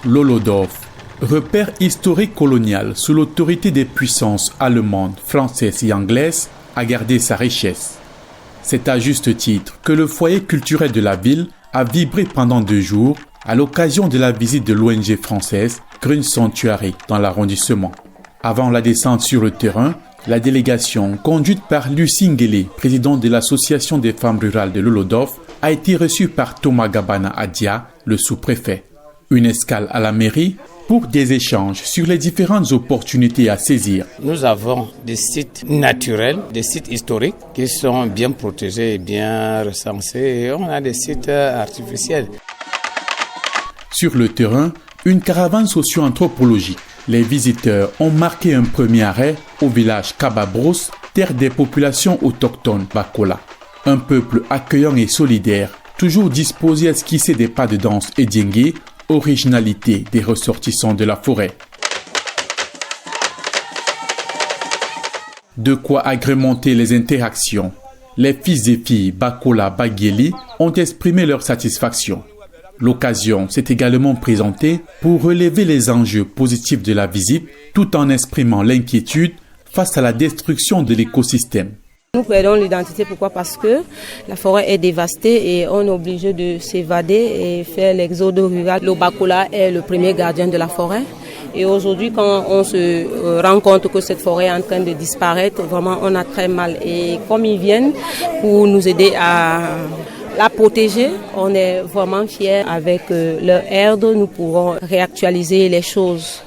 L'Holodorf, repère historique colonial sous l'autorité des puissances allemandes, françaises et anglaises, a gardé sa richesse. C'est à juste titre que le foyer culturel de la ville a vibré pendant 2 jours à l'occasion de la visite de l'ONG française Green Sanctuary dans l'arrondissement. Avant la descente sur le terrain, la délégation, conduite par Lucie Nguélé, présidente de l'Association des femmes rurales de l'Holodorf, a été reçue par Thomas Gabana Adia, le sous-préfet. Une escale à la mairie pour des échanges sur les différentes opportunités à saisir. Nous avons des sites naturels, des sites historiques qui sont bien protégés et bien recensés. Et on a des sites artificiels. Sur le terrain, une caravane socio-anthropologique. Les visiteurs ont marqué un premier arrêt au village Kababros, terre des populations autochtones Bakola. Un peuple accueillant et solidaire, toujours disposé à esquisser des pas de danse et diengue, originalité des ressortissants de la forêt. De quoi agrémenter les interactions. Les fils et filles Bakola Bagieli ont exprimé leur satisfaction. L'occasion s'est également présentée pour relever les enjeux positifs de la visite tout en exprimant l'inquiétude face à la destruction de l'écosystème. Nous perdons l'identité, pourquoi? Parce que la forêt est dévastée et on est obligé de s'évader et faire l'exode rural. Le Bakola est le premier gardien de la forêt. Et aujourd'hui, quand on se rend compte que cette forêt est en train de disparaître, vraiment on a très mal. Et comme ils viennent pour nous aider à la protéger, on est vraiment fiers. Avec leur aide, nous pourrons réactualiser les choses.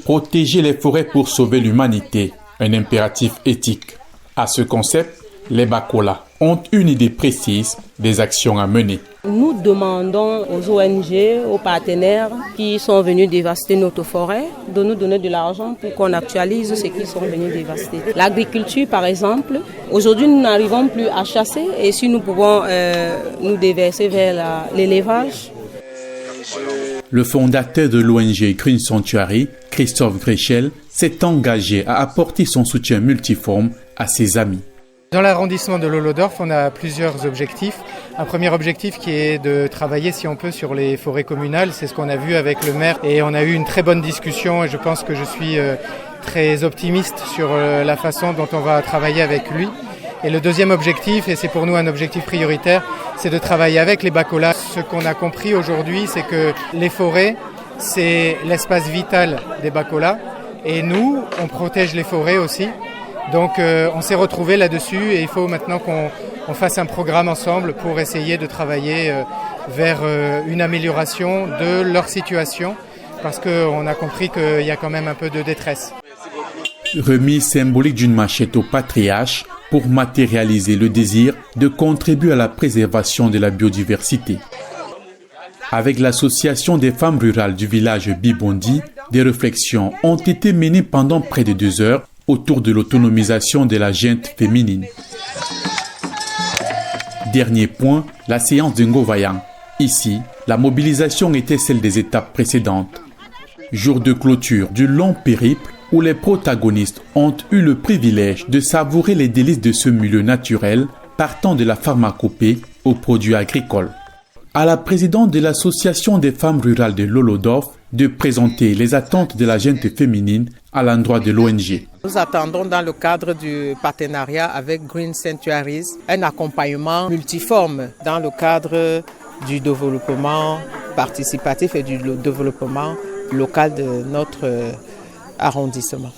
Protéger les forêts pour sauver l'humanité. Un impératif éthique. À ce concept, les Bakola ont une idée précise des actions à mener. Nous demandons aux ONG, aux partenaires qui sont venus dévaster notre forêt, de nous donner de l'argent pour qu'on actualise ce qu'ils sont venus dévaster. L'agriculture, par exemple, aujourd'hui nous n'arrivons plus à chasser et si nous pouvons nous déverser vers l'élevage. Le fondateur de l'ONG Green Sanctuary, Christophe Grechel, s'est engagé à apporter son soutien multiforme à ses amis. Dans l'arrondissement de l'Holodorf, on a plusieurs objectifs. Un premier objectif qui est de travailler, si on peut, sur les forêts communales. C'est ce qu'on a vu avec le maire et on a eu une très bonne discussion et je pense que je suis très optimiste sur la façon dont on va travailler avec lui. Et le deuxième objectif, et c'est pour nous un objectif prioritaire, c'est de travailler avec les Bakola. Ce qu'on a compris aujourd'hui, c'est que les forêts, c'est l'espace vital des Bakola. Et nous, on protège les forêts aussi. Donc on s'est retrouvés là-dessus et il faut maintenant qu'on fasse un programme ensemble pour essayer de travailler vers une amélioration de leur situation parce qu'on a compris qu'il y a quand même un peu de détresse. Remise symbolique d'une machette au patriarche pour matérialiser le désir de contribuer à la préservation de la biodiversité. Avec l'association des femmes rurales du village Bibondi, des réflexions ont été menées pendant près de 2 heures autour de l'autonomisation de la gente féminine. Dernier point, la séance de Ngovayan. Ici, la mobilisation était celle des étapes précédentes. Jour de clôture du long périple où les protagonistes ont eu le privilège de savourer les délices de ce milieu naturel partant de la pharmacopée aux produits agricoles. À la présidente de l'Association des femmes rurales de l'Holodorf de présenter les attentes de la gente féminine à l'endroit de l'ONG. Nous attendons dans le cadre du partenariat avec Green Sanctuaries un accompagnement multiforme dans le cadre du développement participatif et du développement local de notre arrondissement.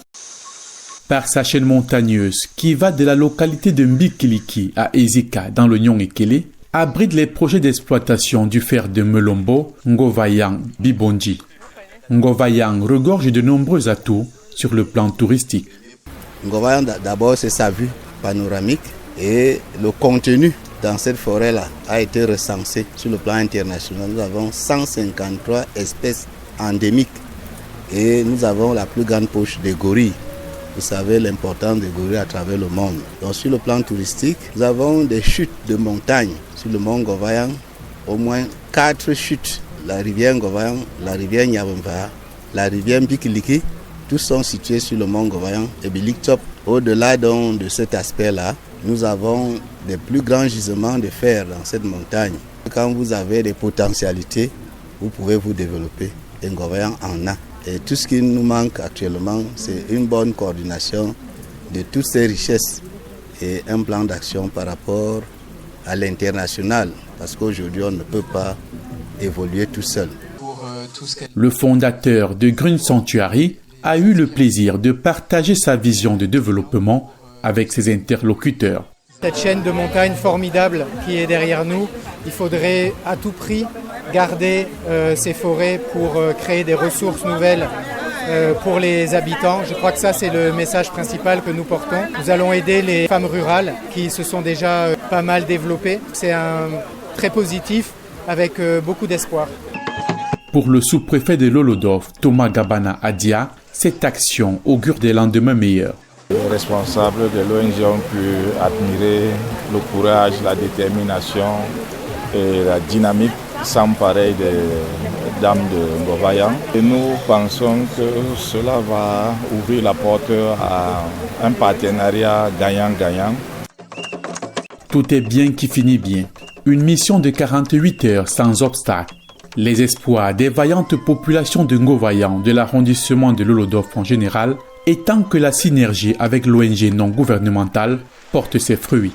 Par sa chaîne montagneuse qui va de la localité de Mbikiliki à Ezika dans le Nyong-Ekele, abrite les projets d'exploitation du fer de Melombo, Ngovayan, Bibondi. Ngovayan regorge de nombreux atouts sur le plan touristique. Ngovayan, d'abord, c'est sa vue panoramique et le contenu dans cette forêt-là a été recensé sur le plan international. Nous avons 153 espèces endémiques et nous avons la plus grande poche des gorilles. Vous savez l'importance des gorilles à travers le monde. Donc sur le plan touristique, nous avons des chutes de montagnes. Sur le mont Ngovayan, au moins 4 chutes. La rivière Ngovayan, la rivière Nyabamba, la rivière Mbikiliki, tous sont situés sur le mont Ngovayan et Biliktop. Au-delà donc de cet aspect-là, Nous avons des plus grands gisements de fer dans cette montagne. Quand vous avez des potentialités, vous pouvez vous développer. Et Ngobayan en a. Et tout ce qui nous manque actuellement, c'est une bonne coordination de toutes ces richesses et un plan d'action par rapport à l'international. Parce qu'aujourd'hui, on ne peut pas évoluer tout seul. Le fondateur de Green Sanctuary a eu le plaisir de partager sa vision de développement avec ses interlocuteurs. Cette chaîne de montagnes formidable qui est derrière nous, il faudrait à tout prix garder ces forêts pour créer des ressources nouvelles pour les habitants. Je crois que ça, c'est le message principal que nous portons. Nous allons aider les femmes rurales qui se sont déjà pas mal développées. C'est très positif avec beaucoup d'espoir. Pour le sous-préfet de Lolodov, Thomas Gabana Adia, cette action augure des lendemains meilleurs. Les responsables de l'ONG ont pu admirer le courage, la détermination et la dynamique sans pareil des dames de Ngobayan. Et nous pensons que cela va ouvrir la porte à un partenariat gagnant-gagnant. Tout est bien qui finit bien. Une mission de 48 heures sans obstacle. Les espoirs des vaillantes populations de Ngobayan de l'arrondissement de Lolodov en général, et tant que la synergie avec l'ONG non gouvernementale porte ses fruits.